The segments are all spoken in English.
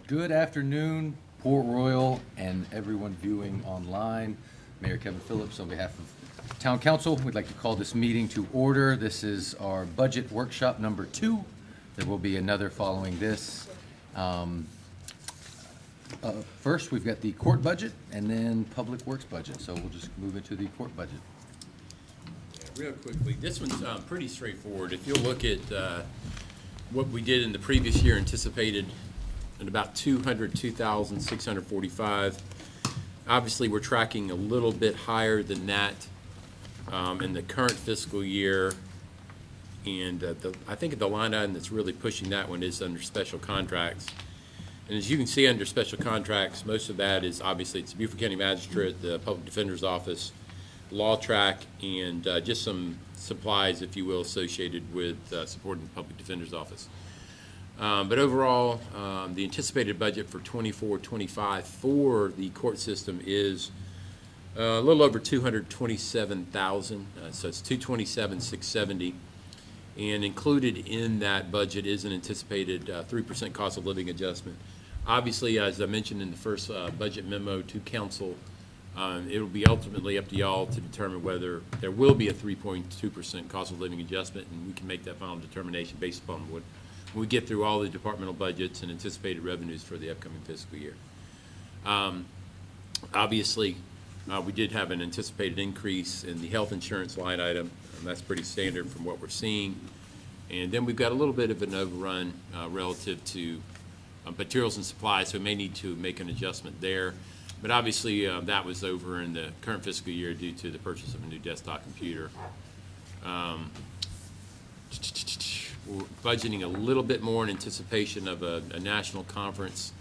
Good afternoon, Port Royal and everyone viewing online. Mayor Kevin Phillips, on behalf of Town Council, we'd like to call this meeting to order. This is our budget workshop number 2. There will be another following this. First, we've got the court budget and then public works budget. So we'll just move into the court budget. Real quickly, this one's pretty straightforward. If you'll look at what we did in the previous year, anticipated at about $202,645. Obviously, we're tracking a little bit higher than that in the current fiscal year. And I think the line item that's really pushing that one is under special contracts. And as you can see under special contracts, most of that is obviously it's Beaufort County Magistrate, the Public Defender's Office, Law Track, and just some supplies, if you will, associated with supporting the Public Defender's Office. But overall, the anticipated budget for 24-25 for the court system is a little over $227,000. So it's $227,670. And included in that budget is an anticipated 3% cost of living adjustment. Obviously, as I mentioned in the first budget memo to council, it will be ultimately up to y'all to determine whether there will be a 3.2% cost of living adjustment, and we can make that final determination based upon what when we get through all the departmental budgets and anticipated revenues for the upcoming fiscal year. Obviously, we did have an anticipated increase in the health insurance line item, and that's pretty standard from what we're seeing. And then we've got a little bit of an overrun relative to materials and supplies, so we may need to make an adjustment there. But obviously, that was over in the current fiscal year due to the purchase of a new desktop computer. We're budgeting a little bit more in anticipation of a national conference.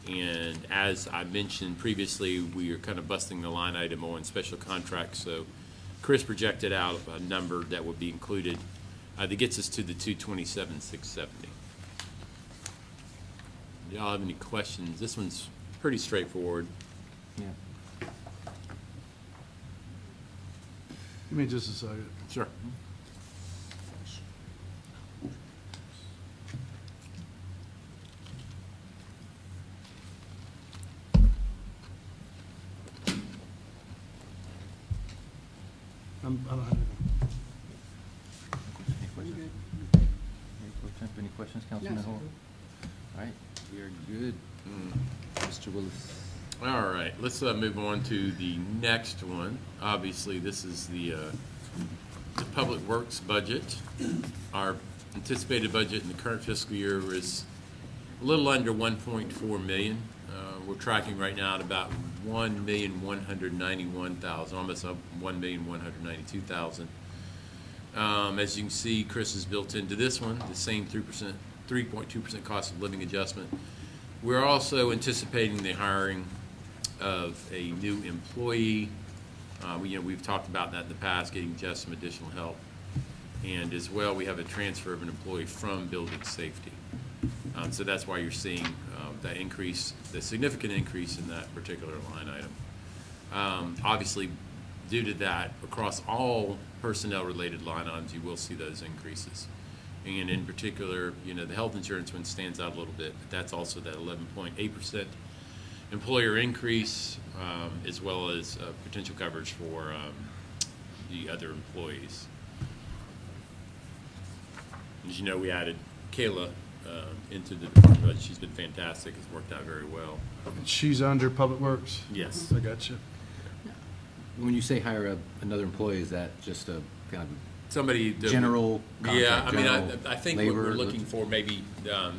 And as I mentioned previously, we are kind of busting the line item on special contracts. So Chris projected out a number that would be included that gets us to the $227,670. Do y'all have any questions? This one's pretty straightforward. Yeah. Give me just a second. Sure. I'm Any questions? Any questions, Councilman Hall? All right, we are good. Mr. Willis. All right, let's move on to the next one. Obviously, this is the Public Works budget. Our anticipated budget in the current fiscal year is a little under $1.4 million. We're tracking right now at about $1,191,000, almost up $1,192,000. As you can see, Chris has built into this one the same 3.2% cost of living adjustment. We're also anticipating the hiring of a new employee. We've talked about that in the past, getting just some additional help. And as well, we have a transfer of an employee from building safety. So that's why you're seeing that increase, the significant increase in that particular line item. Obviously, due to that, across all personnel-related line items, you will see those increases. And in particular, the health insurance one stands out a little bit, but that's also that 11.8% employer increase, as well as potential coverage for the other employees. As you know, we added Kayla into the department budget. She's been fantastic. It's worked out very well. She's under Public Works? Yes. I got you. When you say hire another employee, is that just a kind of Somebody that general yeah, contract, I mean, general I think what labor, we're looking for maybe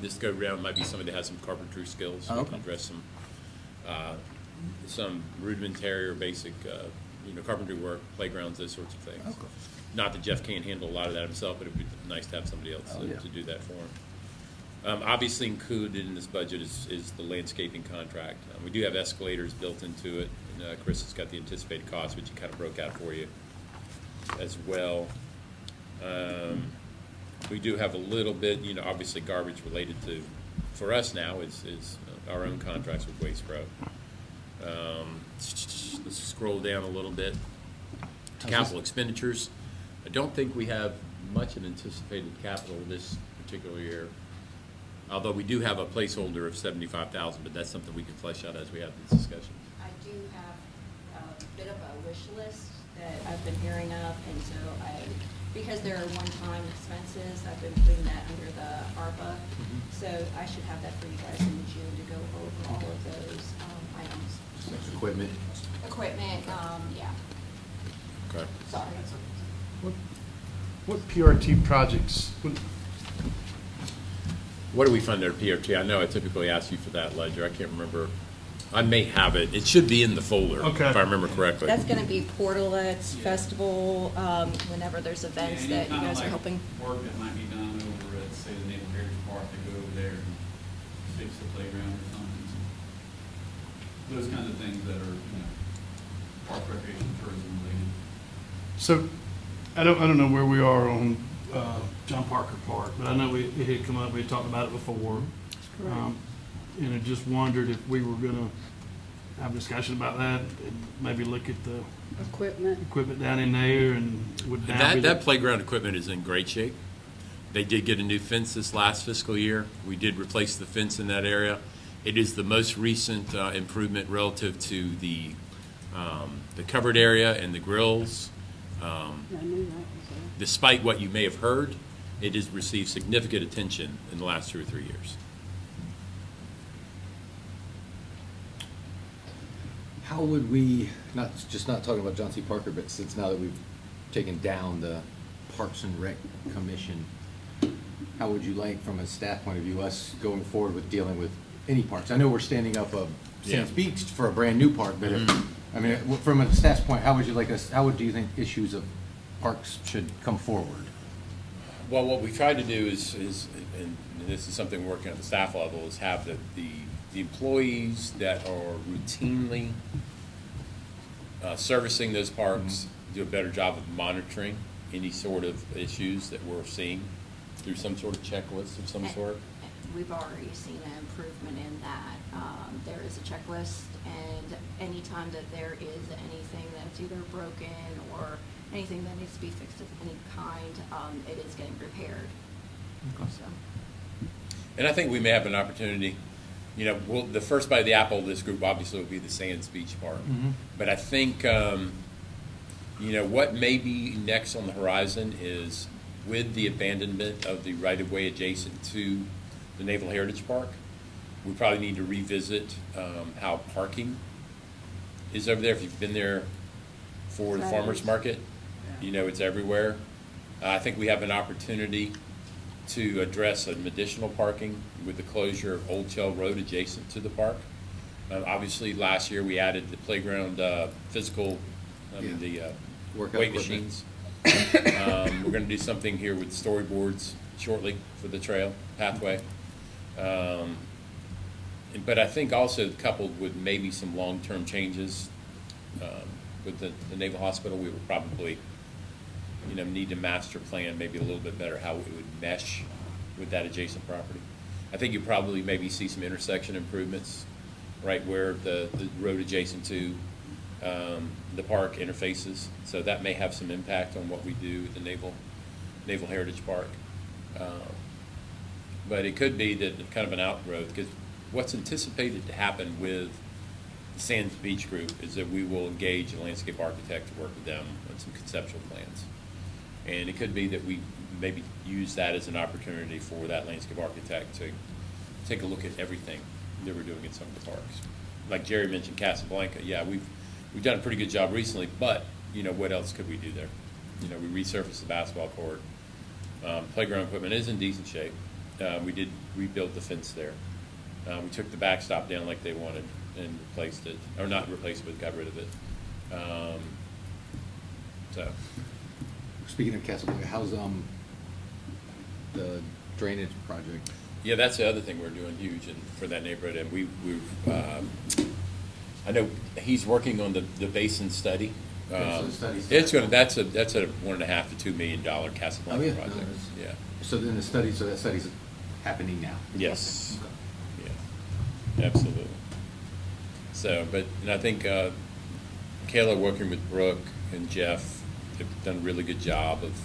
this go round might be somebody that has some carpentry skills. Oh, We can okay. address some rudimentary or basic, carpentry work, playgrounds, those sorts of things. Okay. Not that Jeff can't handle a lot of that himself, but it'd be nice to have somebody else Oh, yeah. to do that for him. Obviously included in this budget is the landscaping contract. We do have escalators built into it, and Chris has got the anticipated cost, which he kind of broke out for you as well. We do have a little bit, obviously garbage related to, for us now, is our own contracts with Waste Pro. Let's scroll down a little bit. Capital expenditures. I don't think we have much of anticipated capital this particular year. Although we do have a placeholder of 75,000, but that's something we can flesh out as we have this discussion. I do have a bit of a wish list that I've been hearing of, and so because there are one-time expenses, I've been putting that under the ARPA. So I should have that for you guys in June to go over all of those items. Equipment. Equipment, yeah, Okay. sorry. What PRT projects, What do we fund our PRT? I know I typically ask you for that ledger. I can't remember. I may have it. It should be in the folder, Okay. if I remember correctly. That's gonna be Portalets Festival, whenever there's events Yeah, that you any guys are kinda helping. like work that might be done over at, say, the Naval Heritage Park, they go over there and fix the playground or something. Those kinds of things that are, park recreation, tourism related. so, I don't know where we are on, John Parker Park, but I know it had come up, we had talked about it before. And I just wondered if we were gonna have a discussion about that, and maybe look at the equipment down in there, and would now be That the. playground equipment is in great shape. They did get a new fence this last fiscal year. We did replace the fence in that area. It is the most recent improvement relative to the covered area and the grills. Despite what you may have heard, it has received significant attention in the last 2 or 3 years. How would we, not talking about John C. Parker, but since now that we've taken down the Parks and Rec Commission, how would you like, from a staff point of view, us going forward with dealing with any parks? I know we're standing up a Sands Yeah. Beach for a brand-new park, but I mean, from a staff's point, how would you like us, do you think issues of parks should come forward? Well, what we tried to do is, and this is something we're working at the staff level, is have the employees that are routinely servicing those parks do a better job of monitoring any sort of issues that we're seeing through some sort of checklist of some sort. We've already seen an improvement in that. There is a checklist, and anytime that there is anything that's either broken or anything that needs to be fixed of any kind, it is getting repaired. So, And I think we may have an opportunity, the first bite of the apple of this group obviously will be the Sands Beach Park. But I think, what may be next on the horizon is with the abandonment of the right-of-way adjacent to the Naval Heritage Park, we probably need to revisit how parking is over there. If you've been there for the farmer's market, it's everywhere. I think we have an opportunity to address some additional parking with the closure of Old Shell Road adjacent to the park. Obviously, last year, we added the playground the Workout weight equipment. machines. We're gonna do something here with storyboards shortly for the trail pathway. But I think also coupled with maybe some long-term changes with the Naval Hospital, we will probably, need to master plan maybe a little bit better how it would mesh with that adjacent property. I think you probably maybe see some intersection improvements right where the road adjacent to the park interfaces. So that may have some impact on what we do at the Naval Heritage Park. But it could be that kind of an outgrowth, because what's anticipated to happen with the Sands Beach Group is that we will engage a landscape architect to work with them on some conceptual plans. And it could be that we maybe use that as an opportunity for that landscape architect to take a look at everything that we're doing in some of the parks. Like Jerry mentioned Casablanca, yeah, we've done a pretty good job recently, but, what else could we do there? We resurfaced the basketball court. Playground equipment is in decent shape. We did rebuild the fence there. We took the backstop down like they wanted and replaced it, or not replaced it, but got rid of it. So, Speaking of Casablanca, how's the drainage project? yeah, that's the other thing we're doing huge for that neighborhood, and we've I know he's working on the basin study. Okay, so the study's- It's gonna, that's a $1.5 to $2 million Casablanca Oh, yeah, no, project. it's- Yeah. So then so that study's happening now? Yes. Okay. Yeah, absolutely. So, and I think Kayla, working with Brooke and Jeff, have done a really good job of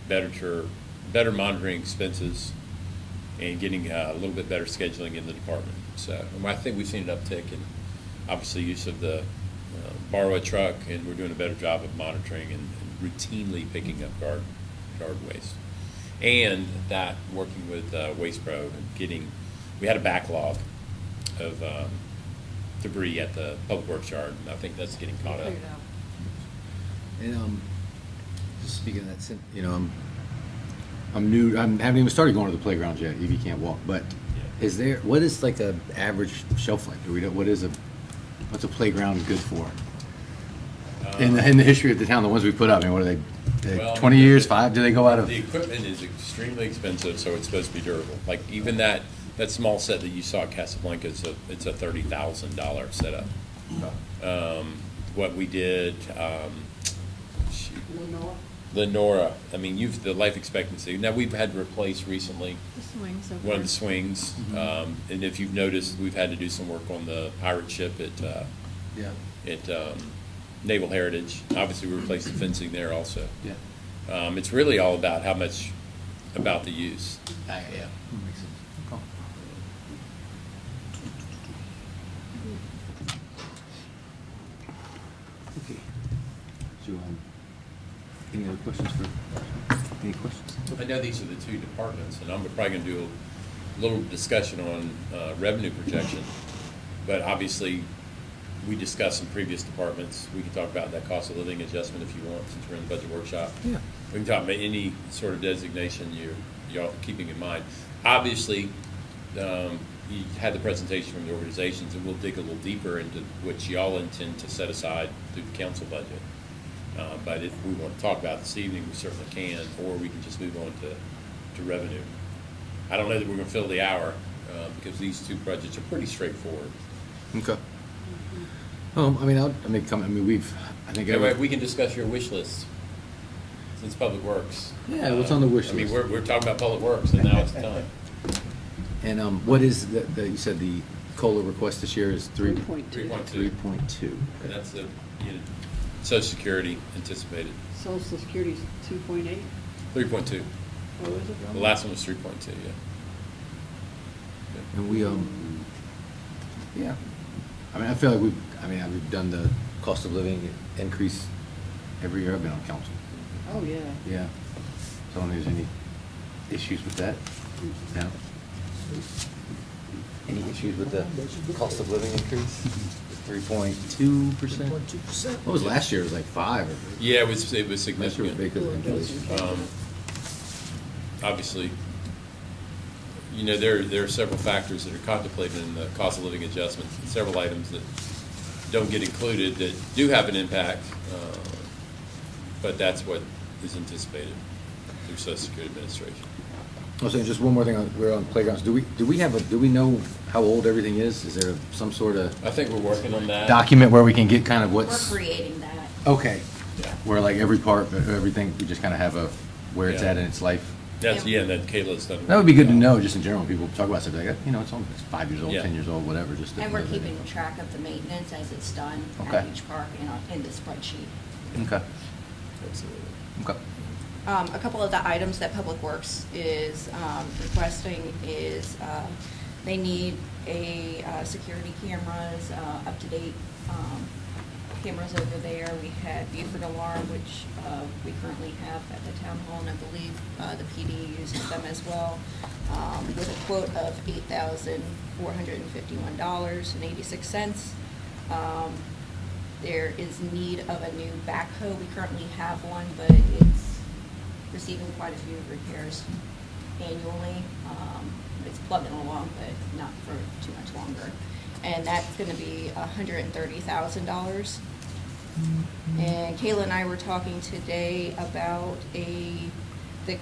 better monitoring expenses and getting a little bit better scheduling in the department. So I think we've seen an uptick in, obviously, use of the borrow a truck, and we're doing a better job of monitoring and routinely picking up garden waste. And that, working with Waste Pro and we had a backlog of debris at the Public Works yard, and I think that's getting caught up. And just speaking of that, I'm new. I haven't even started going to the playgrounds yet. Evie can't walk, but what is like a average shelf life? What's a playground good for? In the history of the town, the ones we put up, I mean, what are they? Well, 20 years, 5? Do they go out of? The equipment is extremely expensive, so it's supposed to be durable. Like even that small set that you saw at Casablanca, it's a $30,000 setup. What we did, Lenora. I mean, the life expectancy. Now we've had to replace recently The swings over. one of the swings, and if you've noticed, we've had to do some work on the pirate ship at Naval Heritage. Obviously, we replaced the fencing there also. Yeah. It's really all about how much about the use. Yeah. Makes sense. Okay. Okay. So, any other questions any questions? I know these are the two departments, and I'm probably going to do a little discussion on revenue projection. But obviously, we discussed some previous departments. We can talk about that cost of living adjustment if you want, since we're in the budget workshop. Yeah. We can talk about any sort of designation you're keeping in mind. Obviously, you had the presentation from the organizations, and we'll dig a little deeper into what y'all intend to set aside through the council budget. But if we want to talk about it this evening, we certainly can, or we can just move on to revenue. I don't know that we're going to fill the hour because these two budgets are pretty straightforward. Okay. I think Anyway, we can discuss your wish list since Public Works. Yeah, what's on the wish I mean, list? we're talking about Public Works, and now it's time. And what is you said the COLA request this year is 3.2. 3.2. 3.2. And that's the Social Security anticipated. Social Security's 2.8. 3.2. Oh, is it? The last one was 3.2, yeah. And we yeah. I mean, I feel like we've done the cost of living increase every year I've been on council. Oh, yeah. Yeah. So I don't think there's any issues with that. No. Any issues with the cost of living increase? 3.2%. 3.2%. What was last year? It was like 5 or. Yeah, it was Last year was significant. big because of inflation. Obviously, there are several factors that are contemplated in the cost of living adjustment, and several items that don't get included that do have an impact, but that's what is anticipated through Social Security Administration. I was saying, just one more thing, we're on playgrounds. Do we know how old everything is? Is there some sort of I think we're working on that. document where we can get kind of We're what's? creating that. Okay. Yeah. Where like every part, everything, we just kind of have where it's Yeah. at in its life. That's, and then Kayla's done. That would be good to know, just in general. People talk about stuff like that, it's 5 years old, Yeah. 10 years old, whatever, just to And we're know that keeping info. track of the maintenance as it's done at Okay. each park in the spreadsheet. Okay, Absolutely. okay. A couple of the items that Public Works is requesting is they need security cameras, up-to-date cameras over there. We had Buford Alarm, which we currently have at the town hall, and I believe the PD uses them as well, with a quote of $8,451.86. There is need of a new backhoe. We currently have one, but it's receiving quite a few repairs annually. It's plugging along, but not for too much longer. And that's gonna be $130,000. And Kayla and I were talking today about the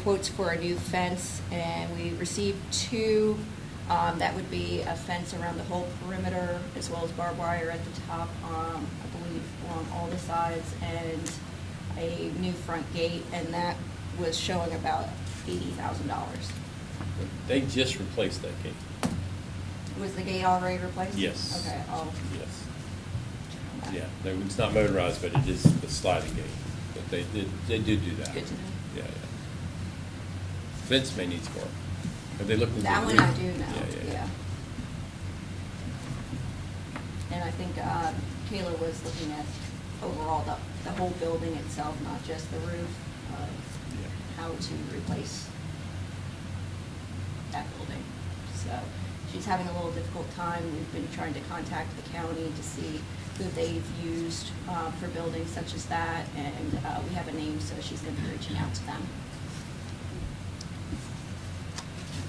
quotes for a new fence, and we received 2. That would be a fence around the whole perimeter, as well as barbed wire at the top, I believe, on all the sides, and a new front gate, and that was showing about $80,000. They just replaced that gate. Was the gate already replaced? Yes. Okay, Yes. Yeah, it's not motorized, but it is a sliding gate. But they did do that. Good to know. Yeah. Fence may need more. Have they looked into That the one roof? I do know, Yeah. yeah. And I think Kayla was looking at overall the whole building itself, not just the roof, how to replace that building. So she's having a little difficult time. We've been trying to contact the county to see who they've used for buildings such as that, and we have a name, so she's going to be reaching out to them.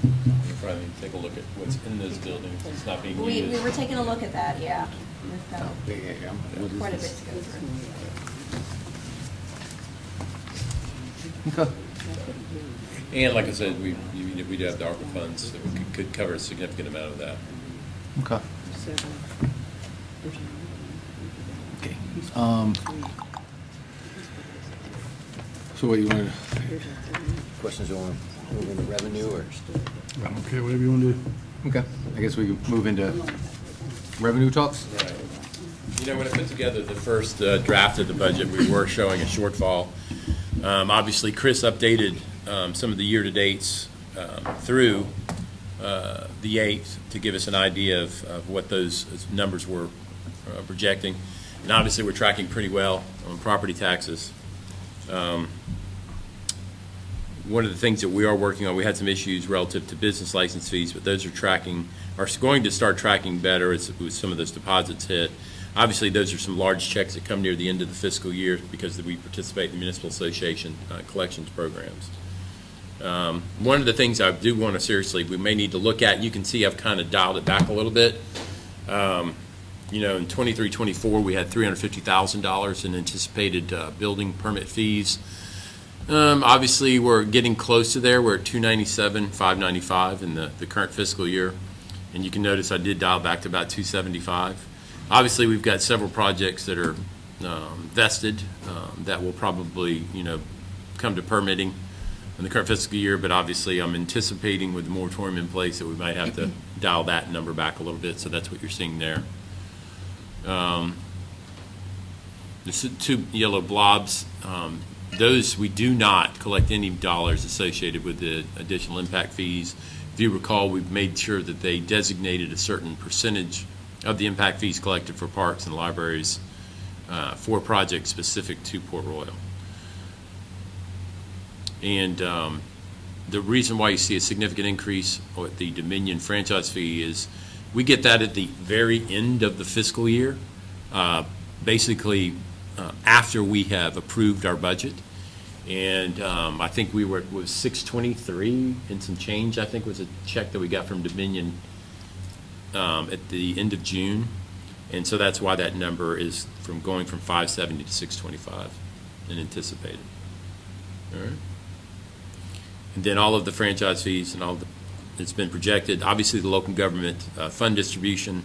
You probably need to take a look at what's in those buildings, it's not being We used. were taking a look at that, yeah. We've got What is quite a bit this? to go through. Okay. And like I said, we do have the ARPA funds, that we could cover a significant amount of that. Okay. Seven. Okay. So what, you want, questions you want to move into revenue or? I don't care, whatever you want to do. Okay, I guess we can move into revenue talks? Right. You know, when I put together the first draft of the budget, we were showing a shortfall. Obviously, Chris updated some of the year-to-dates through the 8th to give us an idea of what those numbers were projecting. And obviously, we're tracking pretty well on property taxes. One of the things that we are working on, we had some issues relative to business license fees, but those are going to start tracking better as some of those deposits hit. Obviously, those are some large checks that come near the end of the fiscal year because we participate in the Municipal Association collections programs. One of the things I do want to seriously, we may need to look at, you can see I've kind of dialed it back a little bit. You know, in 23-24, we had $350,000 in anticipated building permit fees. Obviously, we're getting close to there. We're at $297,595 in the current fiscal year. And you can notice I did dial back to about $275. Obviously, we've got several projects that are vested that will probably, you know, come to permitting in the current fiscal year. But obviously, I'm anticipating with the moratorium in place that we might have to dial that number back a little bit. So that's what you're seeing there. The two yellow blobs, those we do not collect any dollars associated with the additional impact fees. If you recall, we've made sure that they designated a certain percentage of the impact fees collected for parks and libraries for projects specific to Port Royal. And the reason why you see a significant increase with the Dominion franchise fee is we get that at the very end of the fiscal year, basically after we have approved our budget. And I think we were, it was $623 and some change, I think was a check that we got from Dominion at the end of June. And so that's why that number is going from 570 to 625 and anticipated. All right. And then all of the franchise fees and all the, it's been projected. Obviously, the local government fund distribution,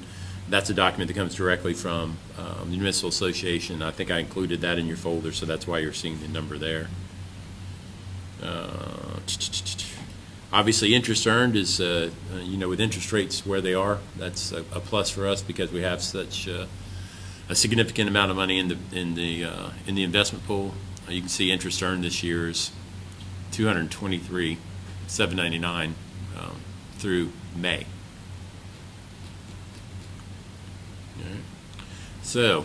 that's a document that comes directly from the Municipal Association. I think I included that in your folder, so that's why you're seeing the number there. Obviously, interest earned is, you know, with interest rates where they are, that's a plus for us because we have such a significant amount of money in the investment pool. You can see interest earned this year is $223,799 through May. All right. So,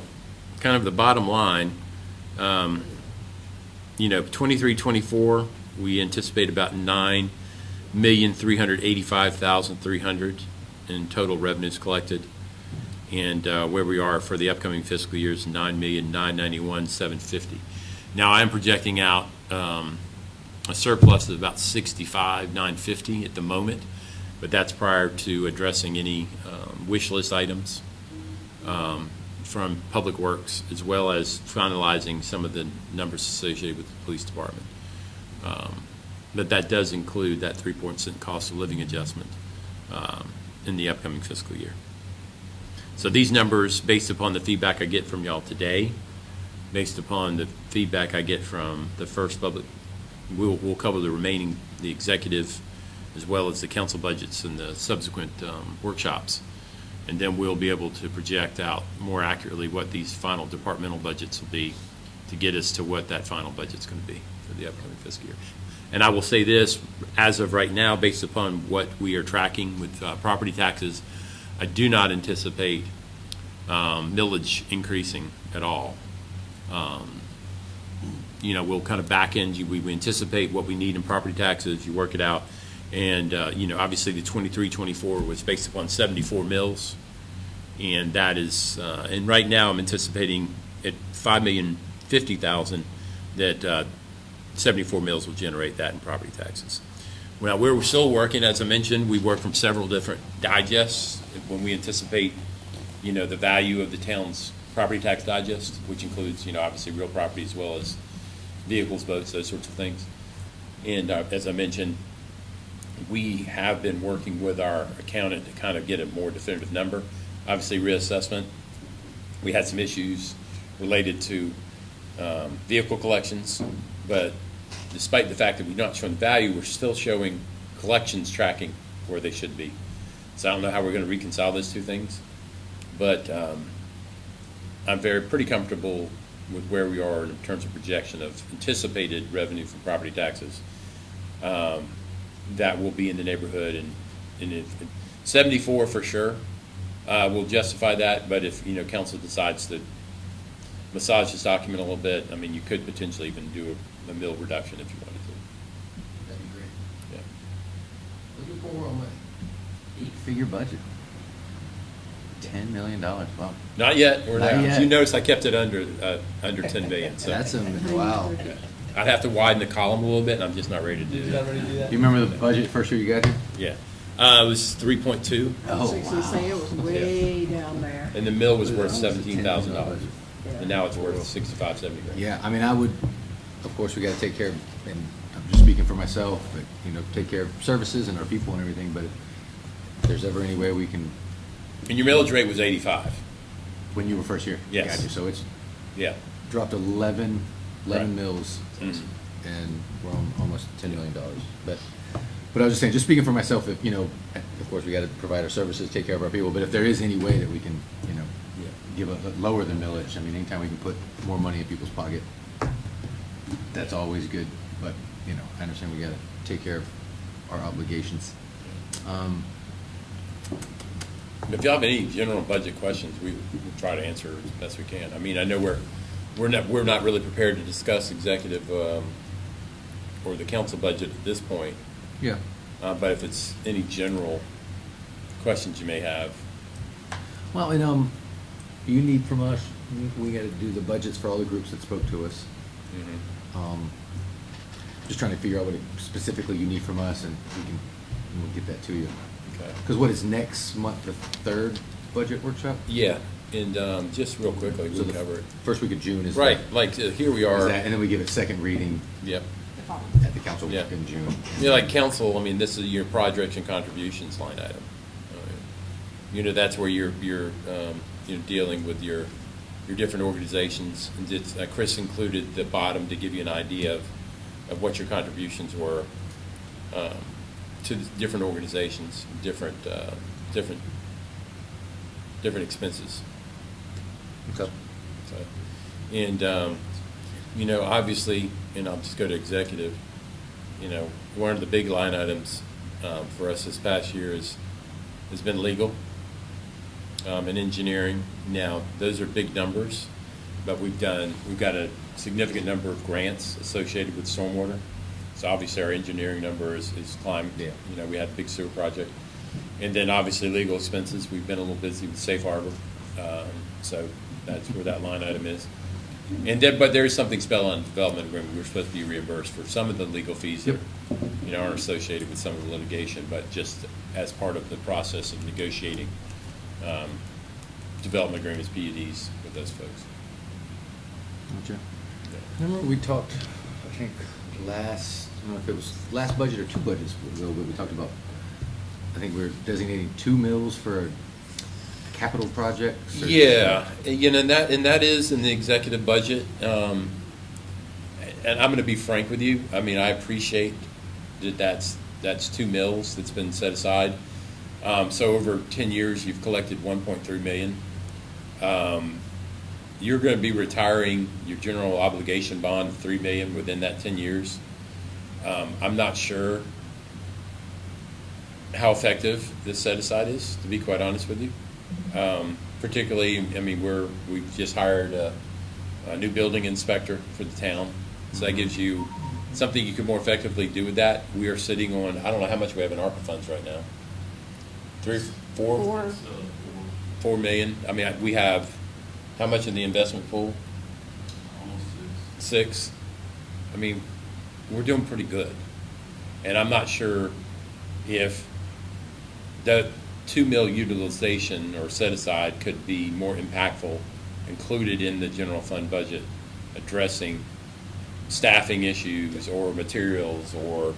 kind of the bottom line, you know, 23-24, we anticipate about $9,385,300 in total revenues collected, and where we are for the upcoming fiscal year is $9,991,750. Now, I'm projecting out a surplus of about $65,950 at the moment, but that's prior to addressing any wish list items from Public Works, as well as finalizing some of the numbers associated with the police department. But that does include that 3% cost of living adjustment in the upcoming fiscal year. So these numbers, based upon the feedback I get from y'all today, based upon the feedback I get from the first public, we'll cover the remaining, the executive, as well as the council budgets and the subsequent workshops. And then we'll be able to project out more accurately what these final departmental budgets will be to get us to what that final budget's going to be for the upcoming fiscal year. And I will say this, as of right now, based upon what we are tracking with property taxes, I do not anticipate millage increasing at all. You know, we'll kind of back end, we anticipate what we need in property taxes, you work it out. And, you know, obviously the 23-24 was based upon 74 mills. And that is, and right now I'm anticipating at $5,050,000 that 74 mills will generate that in property taxes. Now, we're still working, as I mentioned, we work from several different digests when we anticipate, you know, the value of the town's property tax digest, which includes, you know, obviously real property as well as vehicles, boats, those sorts of things. And as I mentioned, we have been working with our accountant to kind of get a more definitive number. Obviously, reassessment, we had some issues related to vehicle collections, but despite the fact that we're not showing value, we're still showing collections tracking where they should be. So I don't know how we're going to reconcile those two things, but I'm pretty comfortable with where we are in terms of projection of anticipated revenue from property taxes. That will be in the neighborhood, and 74 for sure will justify that. But if, you know, council decides to massage this document a little bit, I mean, you could potentially even do a mill reduction if you wanted to. That'd be great. Yeah. Looking for more money. 8-figure budget. $10 million, wow. Not yet. We're Not not. yet. You notice I kept it under 10 million. So That's wow. I'd have to widen the column a little bit, and I'm just not ready to do that. You remember the budget first year you got here? Yeah. It was 3.2, I was gonna say it was way down there. and the mill was worth $10 $17,000, million. and now it's worth 65, 70 grand. Yeah, I mean, I would, of course, we gotta take care of, and I'm just speaking for myself, but, you know, take care of services and our people and everything, but if there's ever any way we can, And your millage rate was 85. when you were first here? Yes. Got you. So it's Yeah. dropped 11 Right. mills, Mhm. and we're on almost $10 million. But I was just saying, just speaking for myself, if, you know, of course, we gotta provide our services, take care of our people, but if there is any way that we can, you know, give lower the millage, I mean, anytime we can put more money in people's pocket, that's always good, but, you know, I understand we gotta take care of our obligations. If y'all have any general budget questions, we'll try to answer as best we can. I mean, I know we're not really prepared to discuss executive or the council budget at this point, Yeah. but if it's any general questions you may have. Well, and, you need from us, we gotta do the budgets for all the groups that spoke to us. Just trying to figure out what specifically you need from us, and we'll get that to you. Okay. Because what is next month, the third budget workshop? Yeah, and just real quickly, So we'll the cover it. first week of June is. Right, like here we Is are. that, and then we give a second reading Yep. at the council Yeah. in June. Yeah, like council, I mean, this is your projects and contributions line item. You know, that's where you're you know, dealing with your different organizations. And it's, Chris included the bottom to give you an idea of what your contributions were to the different organizations, different expenses. Okay. So, and, you know, obviously, and I'll just go to executive, you know, one of the big line items for us this past year has been legal and engineering. Now, those are big numbers, but we've got a significant number of grants associated with stormwater. So obviously, our engineering number is climbed. Yeah. You know, we had a big sewer project. And then obviously legal expenses, we've been a little busy with Safe Harbor. So that's where that line item is. And then, but there is something spelled on development agreement. We're supposed to be reimbursed for some of the legal fees that, you know, aren't associated with some of the litigation, but just as part of the process of negotiating development agreements, PUDs with those folks. Gotcha. Remember we talked, I think, I don't know if it was last budget or two budgets ago, but we talked about, I think we were designating 2 mills for capital projects? Or- Yeah, you know, and that is in the executive budget. And I'm gonna be frank with you, I mean, I appreciate that that's 2 mills that's been set aside. So over 10 years, you've collected 1.3 million. You're gonna be retiring your general obligation bond of 3 million within that 10 years. I'm not sure how effective this set-aside is, to be quite honest with you. Particularly, I mean, we've just hired a new building inspector for the town, so that gives you something you can more effectively do with that. We are sitting on, I don't know how much we have in ARPA funds right now. 3, 4, Four. So, 4 million. I mean, we have, how much in the investment pool? almost 6. I mean, we're doing pretty good. And I'm not sure if the 2 mil utilization or set aside could be more impactful, included in the general fund budget, addressing staffing issues or materials or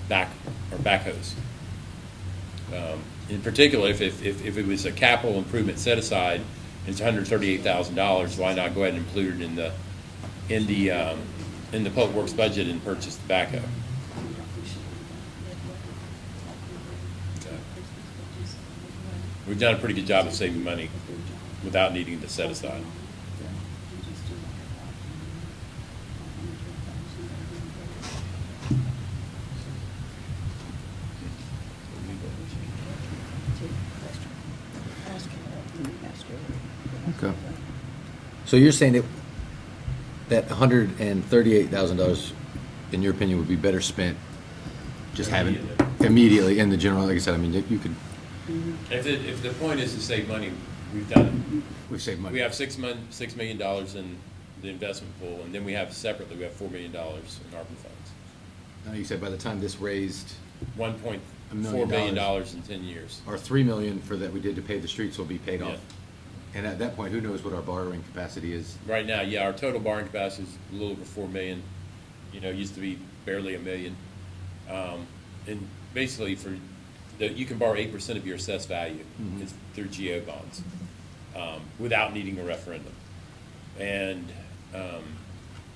backhoes. In particular, if it was a capital improvement set aside, and it's $138,000, why not go ahead and include it in the public works budget and purchase the backhoe? We've done a pretty good job of saving money without needing to set aside. Okay. So you're saying that $138,000, in your opinion, would be better spent just having immediately in the general, like I said, I mean, you could, If the point is to save money, we've done it. we've saved money. We have $6 million in the investment pool, and then we have separately, we have $4 million in ARPA funds. Now, you said by the time this raised, $1.4 $1 billion in 10 years. our $3 million for that we did to pay the streets will be paid Yeah. off. And at that point, who knows what our borrowing capacity is? Right now, yeah, our total borrowing capacity is a little over 4 million. You know, it used to be barely $1 million. And basically, you can borrow 8% of your assessed value is through GO bonds, without needing a referendum. And,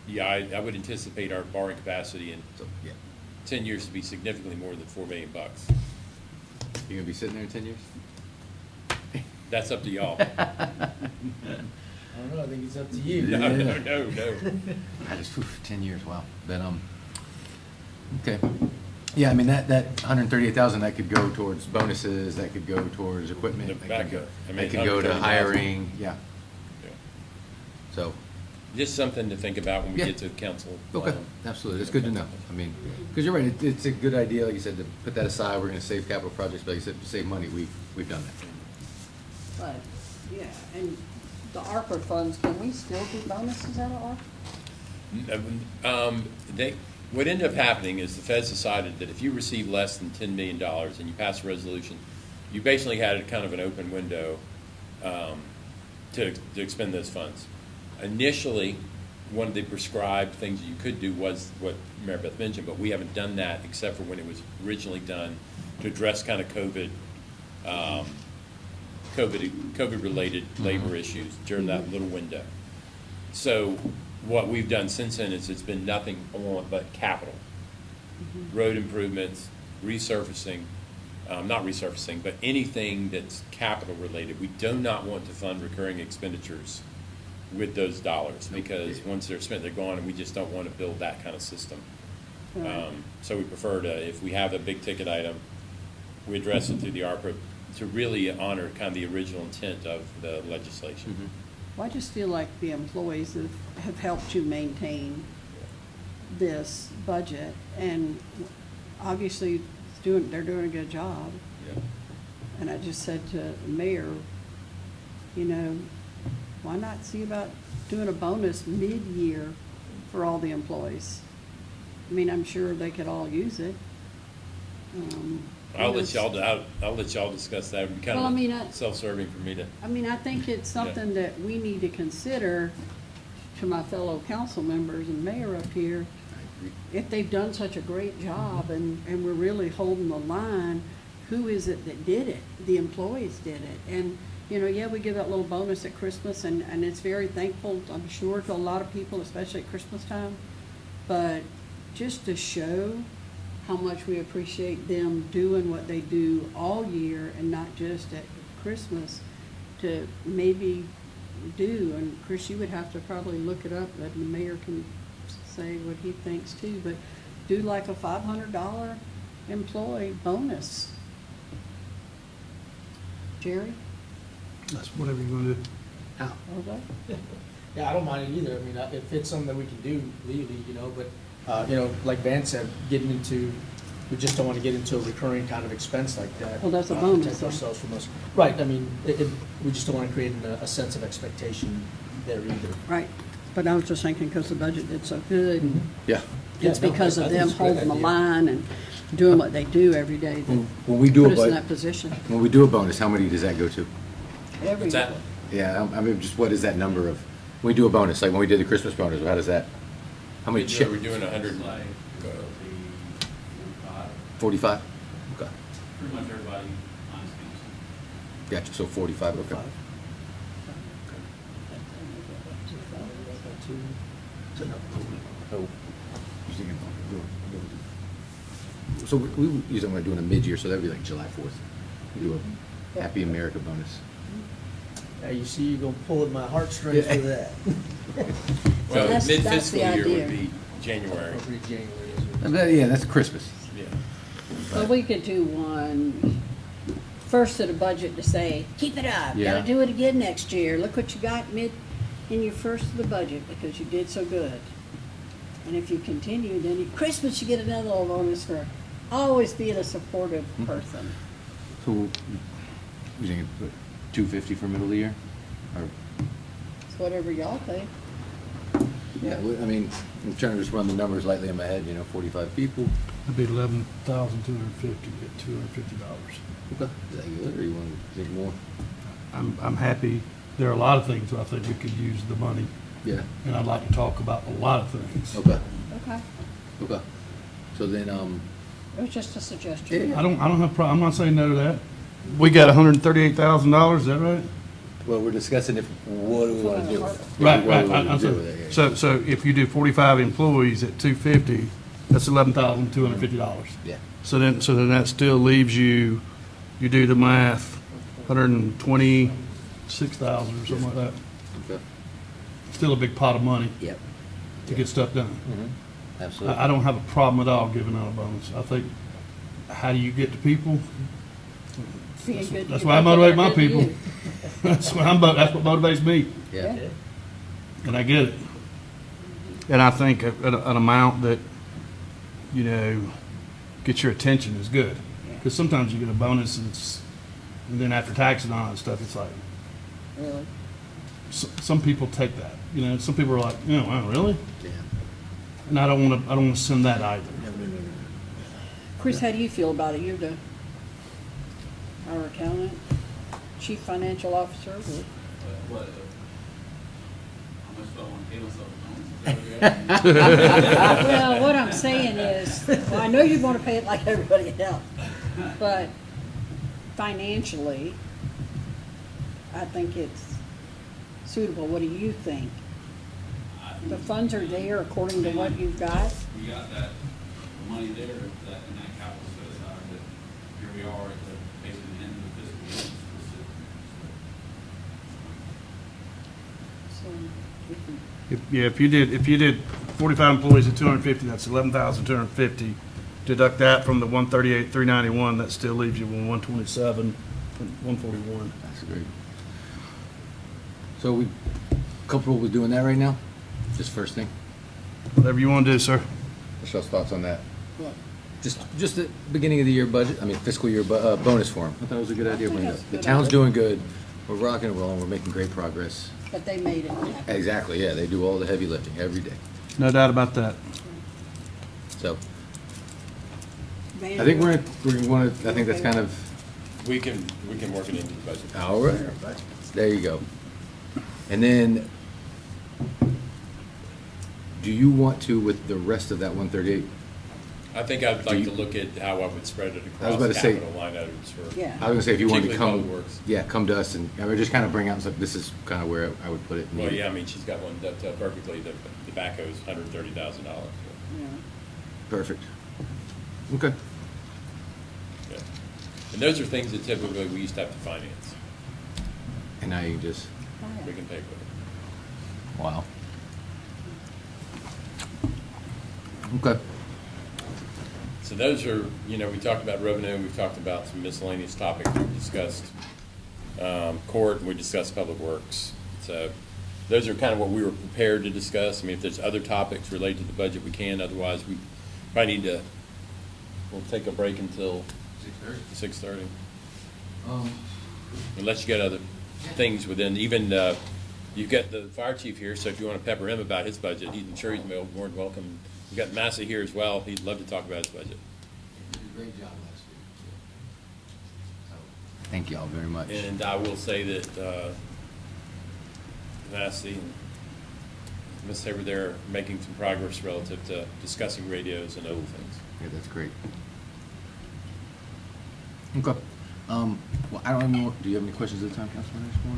yeah, I would anticipate our borrowing capacity in So, yeah. 10 years to be significantly more than $4 million. You gonna be sitting there in 10 years? That's up to y'all. I don't know, I think it's up to you. No. I just, 10 years, wow. But, okay. Yeah, I mean, that 138,000, that could go towards bonuses, that could go towards equipment. The that could go- backhoe. I mean, That could go to 130,000. hiring, yeah. So, Just something to think about when we Yeah. get to council. okay, absolutely, it's good to know. I mean, because you're right, it's a good idea, like you said, to put that aside, we're gonna save capital projects, but like you said, to save money, we've done that. But, yeah, and the ARPA funds, can we still do bonuses out of ARPA? What ended up happening is the feds decided that if you receive less than $10 million and you pass a resolution, you basically had a kind of an open window to expend those funds. Initially, one of the prescribed things that you could do was what Mary Beth mentioned, but we haven't done that except for when it was originally done to address kind of COVID-related labor issues during that little window. So what we've done since then is it's been nothing but capital. Road improvements, resurfacing, not resurfacing, but anything that's capital related. We do not want to fund recurring expenditures with those dollars because once they're spent, they're gone, and we just don't want to build that kind of system. Right. So we prefer to, if we have a big ticket item, we address it through the ARPA to really honor kind of the original intent of the legislation. Well, I just feel like the employees have helped you maintain this budget, and obviously they're doing a good job. Yeah. And I just said to the mayor, you know, why not see about doing a bonus mid-year for all the employees? I mean, I'm sure they could all use it. I'll let y'all discuss that. It'd be kind Well, I mean, of self-serving for me to. I mean, I think it's something that we need to consider to my fellow council members and mayor up here. If they've done such a great job and we're really holding the line, who is it that did it? The employees did it. And, you know, yeah, we give that little bonus at Christmas and it's very thankful, I'm sure, to a lot of people, especially at Christmas time. But just to show how much we appreciate them doing what they do all year and not just at Christmas, to maybe do, and Chris, you would have to probably look it up, but the mayor can say what he thinks too, but do like a $500 employee bonus. Jerry? That's whatever you're gonna do. Okay. Yeah, I don't mind it either. I mean, if it's something that we can do legally, you know, but, you know, like Van said, getting into, we just don't want to get into a recurring kind of expense like that. Well, that's a bonus, Protect though. ourselves from us. Right, I mean, we just don't want to create a sense of expectation there either. Right, but I was just thinking because the budget did so good, and Yeah. it's Yeah, no, because I of think them it's a great holding the idea. line and doing what they do every day that When we do put a us in budget, that position. when we do a bonus, how many does that go to? Every What's that? Yeah, I mean, just what is that number of, when we do a bonus, like when we did the Christmas bonus, how does that, how many We're doing 100, It's like, the 45, 45? Okay, pretty much everybody minus council. gotcha, so 45, okay. So we usually want to do it in a mid-year, so that'd be like July 4th. We do a Happy America bonus. Now, you see, you're gonna pull at my heartstrings Yeah. for that. well, that's the mid-fiscal year idea. would be January. Every January is. Yeah, that's Christmas. Yeah. Well, we could do one first of the budget to say, keep it up, Yeah. gotta do it again next year. Look what you got in your first of the budget because you did so good. And if you continue, then at Christmas you get another little bonus for always being a supportive person. So, you think 250 for middle of the year? Or, It's whatever y'all think. yeah, I mean, I'm trying to just run the numbers lightly in my head, 45 people. It'd be $11,250 at $250. Okay. Is that good, or you want to think more? I'm happy. There are a lot of things I think we could use the money, Yeah, and I'd like to talk about a lot of things. okay, Okay, okay. So then, it was just a suggestion. Yeah. I don't have I'm not saying no to that. We got $138,000, is that right? well, we're discussing what do we want to do with it? Right, What right. do we want to do with it? Yeah. So if you do 45 employees at 250, that's $11,250. Yeah, So then that still leaves you do the math, 126,000 or something like that. okay. Still a big pot of money Yep. to get stuff done. Absolutely. I don't have a problem at all giving out a bonus. I think, how do you get to people? Being good to That's your why I people motivate that are my good to people. you. That's what motivates me, Yeah. and I get it. And I think an amount that, gets your attention is good. Because sometimes you get a bonus and then after taxes and all that stuff, it's like, Really? some people take that. Some people are like, wow, really? Yeah. And I don't want to send that either. Chris, how do you feel about it? You're our accountant, chief financial officer. What, how much do I want to pay myself a bonus? Is that what you're asking? Well, what I'm saying is, well, I know you want to pay it like everybody else, but financially, I think it's suitable. What do you think? The funds are there according to what you've got? We got the money there, that, in that capital set aside, that here we are at basically the end of the fiscal year. So, If you did 45 employees at 250, that's 11,250. Deduct that from the 138,391, that still leaves you with 127, 141. That's great. So we comfortable with doing that right now? Just first thing? Whatever you want to do, sir. Michelle's thoughts on that? what? Just the beginning of the year budget, fiscal year bonus for them. I thought it was a good idea. think Bring it that's up. a The good town's idea. doing good. We're rocking and rolling. We're making great progress. But they made it happen. Exactly, yeah. They do all the heavy lifting every day. No doubt about that. So I think I think that's kind of, We can work it into the budget. all right. There you go. And then, do you want to, with the rest of that 138, I think I'd Do like you- to look at how I would spread it I was about across to say- capital line items for. Yeah. I was gonna say, if you wanted to Particularly come, Public Works. yeah, come to us and, just kind of bring out, this is kind of where I would put it. Well, yeah, I mean, she's got one dovetailed perfectly. The backhoe's $130,000. Yeah. Perfect. Okay. Yeah. And those are things that typically we used to have to finance. And now you just, We can pay for it. wow. Okay. So those are, you know, we talked about revenue, we've talked about some miscellaneous topics, we've discussed court, and we discussed public works. So those are kind of what we were prepared to discuss. I mean, if there's other topics related to the budget, we can, otherwise we probably need to, we'll take a break until 6:30. Unless you got other things within, even, you've got the fire chief here, so if you want to pepper him about his budget, I'm sure he's more than welcome. We've got Massey here as well, he'd love to talk about his budget. You did a great job last week. Thank you all very much. And I will say that Massey and Ms. Haber there are making some progress relative to discussing radios and other things. Yeah, that's great. Okay. Well, I don't know, do you have any questions at the time, Councilman Ashmore?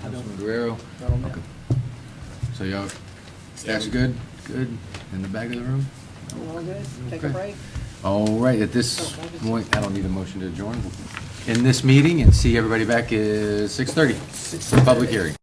Councilman Guerrero? I don't know. Okay. So y'all, staff's good? Good? In the back of the room? All good? Take a Okay. break? All right, at this point, I don't need a motion to adjourn. In this meeting, and see everybody back at 6:30. Public hearing.